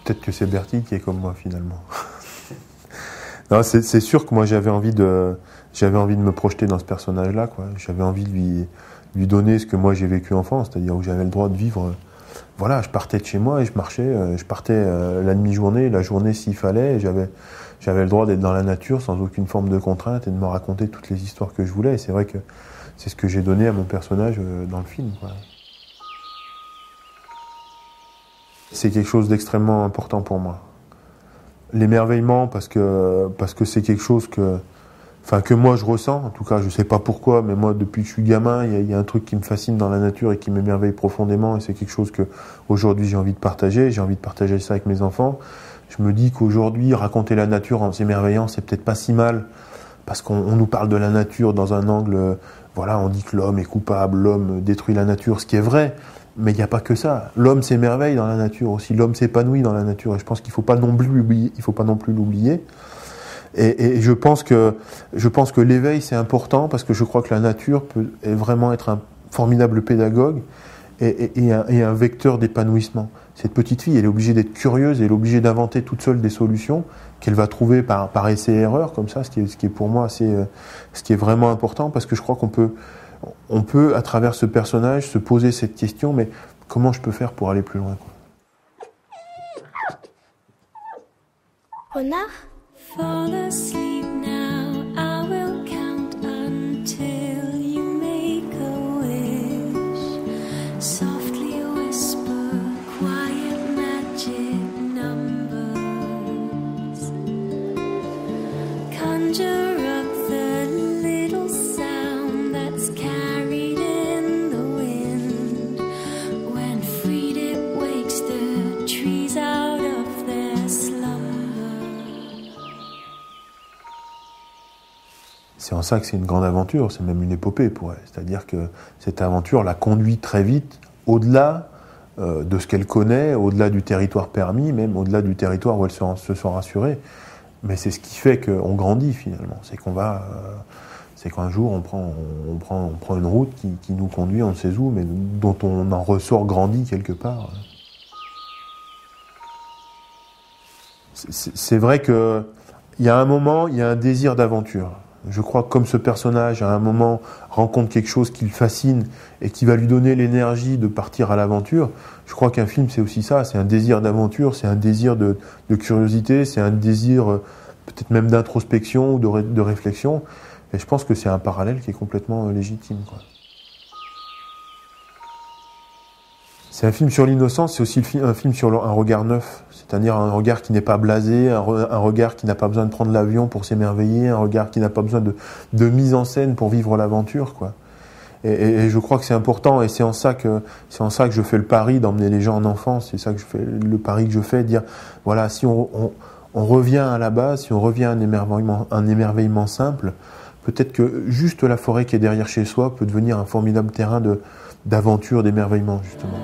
peut-être que c'est Bertie qui est comme moi finalement. Non, c'est sûr que moi j'avais envie de me projeter dans ce personnage-là, quoi. J'avais envie de lui donner ce que moi j'ai vécu enfant, c'est-à-dire où j'avais le droit de vivre. Voilà, je partais de chez moi et je marchais. Je partais la demi-journée, la journée s'il fallait. Et j'avais le droit d'être dans la nature sans aucune forme de contrainte et de me raconter toutes les histoires que je voulais. Et c'est vrai que c'est ce que j'ai donné à mon personnage dans le film, quoi. C'est quelque chose d'extrêmement important pour moi. L'émerveillement, parce que c'est quelque chose que moi je ressens, en tout cas je sais pas pourquoi, mais moi depuis que je suis gamin, il y a un truc qui me fascine dans la nature et qui m'émerveille profondément, et c'est quelque chose que aujourd'hui j'ai envie de partager ça avec mes enfants. Je me dis qu'aujourd'hui raconter la nature en s'émerveillant, c'est peut-être pas si mal, parce qu'on nous parle de la nature dans un angle, voilà, on dit que l'homme est coupable, l'homme détruit la nature, ce qui est vrai. Mais il n'y a pas que ça. L'homme s'émerveille dans la nature aussi. L'homme s'épanouit dans la nature. Et je pense qu'il ne faut pas non plus l'oublier. Et je pense que l'éveil, c'est important parce que je crois que la nature peut vraiment être un formidable pédagogue et un vecteur d'épanouissement. Cette petite fille, elle est obligée d'être curieuse, elle est obligée d'inventer toute seule des solutions qu'elle va trouver par essai et erreur, comme ça, ce qui est pour moi ce qui est vraiment important, parce que je crois qu'on peut, à travers ce personnage, se poser cette question, mais comment je peux faire pour aller plus loin, quoi. Renard? Fall asleep now, I will count until you make a wish. Softly whisper quiet magic numbers. Conjure up the little sound that's carried in the wind. When freed it wakes the trees out of their slumber. C'est en ça que c'est une grande aventure, c'est même une épopée pour elle. C'est-à-dire que cette aventure la conduit très vite au-delà de ce qu'elle connaît, au-delà du territoire permis, même au-delà du territoire où elle se sent rassurée. Mais c'est ce qui fait qu'on grandit finalement. C'est qu'un jour on prend une route qui nous conduit on ne sait où, mais dont on en ressort grandi quelque part. C'est vrai qu'il y a un moment, il y a un désir d'aventure. Je crois que comme ce personnage, à un moment, rencontre quelque chose qui le fascine et qui va lui donner l'énergie de partir à l'aventure, je crois qu'un film, c'est aussi ça. C'est un désir d'aventure, c'est un désir de curiosité, c'est un désir peut-être même d'introspection ou de réflexion. Et je pense que c'est un parallèle qui est complètement légitime, quoi. C'est un film sur l'innocence, c'est aussi un film sur un regard neuf, c'est-à-dire un regard qui n'est pas blasé, un regard qui n'a pas besoin de prendre l'avion pour s'émerveiller, un regard qui n'a pas besoin de mise en scène pour vivre l'aventure, quoi. Et je crois que c'est important, et c'est en ça que je fais le pari d'emmener les gens en enfance, c'est ça que je fais, le pari que je fais, de dire, voilà, si on revient à la base, si on revient à un émerveillement simple, peut-être que juste la forêt qui est derrière chez soi peut devenir un formidable terrain d'aventure, d'émerveillement, justement.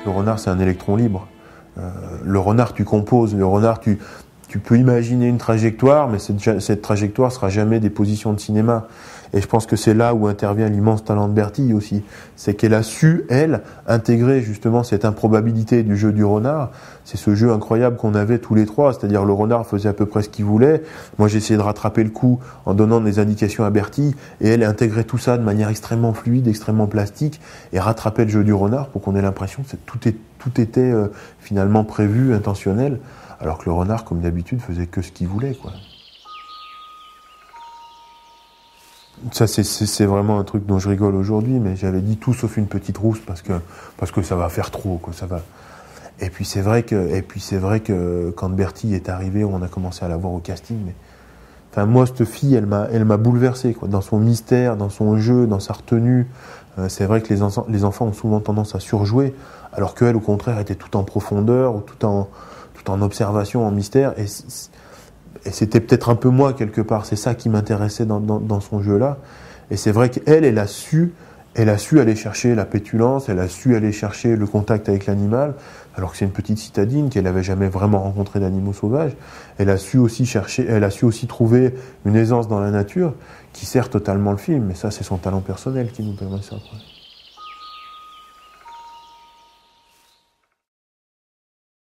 Le renard, c'est un électron libre. Le renard, tu composes. Le renard, tu peux imaginer une trajectoire, mais cette trajectoire ne sera jamais des positions de cinéma. Et je pense que c'est là où intervient l'immense talent de Bertie aussi. C'est qu'elle a su, elle, intégrer justement cette improbabilité du jeu du renard. C'est ce jeu incroyable qu'on avait tous les trois. C'est-à-dire le renard faisait à peu près ce qu'il voulait. Moi, j'essayais de rattraper le coup en donnant des indications à Bertie. Et elle intégrait tout ça de manière extrêmement fluide, extrêmement plastique, et rattrapait le jeu du renard pour qu'on ait l'impression que tout était finalement prévu, intentionnel. Alors que le renard, comme d'habitude, faisait que ce qu'il voulait, quoi. Ça, c'est vraiment un truc dont je rigole aujourd'hui, mais j'avais dit tout sauf une petite rousse parce que ça va faire trop, quoi. Ça va. Et puis c'est vrai que quand Bertie est arrivée, on a commencé à la voir au casting. Mais enfin, moi, cette fille, elle m'a bouleversé, quoi, dans son mystère, dans son jeu, dans sa retenue. C'est vrai que les enfants ont souvent tendance à surjouer, alors qu'elle, au contraire, était tout en profondeur, tout tout en observation, en mystère. Et c'était peut-être un peu moi, quelque part. C'est ça qui m'intéressait dans son jeu-là. Et c'est vrai qu'elle a su aller chercher la pétulance, elle a su aller chercher le contact avec l'animal, alors que c'est une petite citadine, qu'elle n'avait jamais vraiment rencontré d'animaux sauvages. Elle a su aussi trouver une aisance dans la nature qui sert totalement le film. Mais ça, c'est son talent personnel qui nous permet ça, quoi.